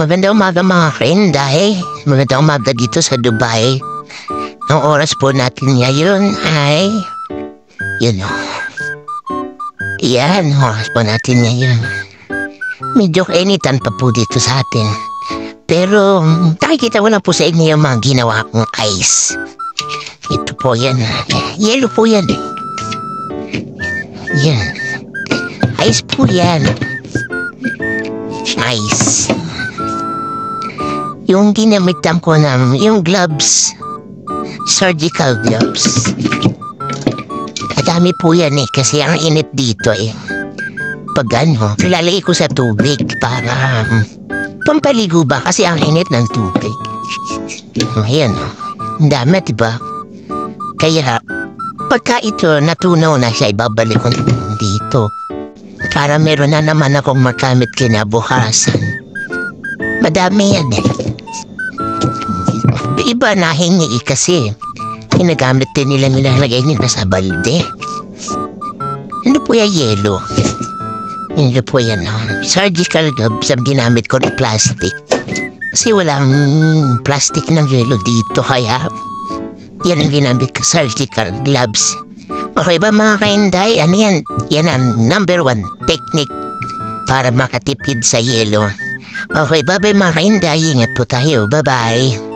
Magandang umaga mga friend dahil magandang umaga dito sa Dubai. Ang oras po natin ngayon ay, yan, oras po natin ngayon. Medyo kainitan pa po dito sa atin. Pero nakikita ko na po sa inyo yung mga ginawa kong ice. Ito po yan. Yellow po yan. Yan. Ice po yan. Ice. Yung ginamitan ko na yung gloves, surgical gloves. Kadami po yan kasi ang init dito Pag lalagay ko sa tubig para pampaligo ba kasi ang init ng tubig. Ayan ang dami diba? Kaya pagka ito natunaw na siya ibabalik ko dito para meron na naman akong makamit kinabukasan. Madami yan Iba nahingi kasi ginagamit din nila nilalagay nila sa balde. Ano po yung yelo? Ano po yan? Surgical gloves ang ginamit ko na plastic. Kasi walang plastic ng yelo dito kaya yan ang ginamit ko, surgical gloves. Okay ba mga kainday? Ano yan? Yan ang number 1 technique para makatipid sa yelo. Okay, bye-bye mga kainday. Ingat po tayo. Bye-bye.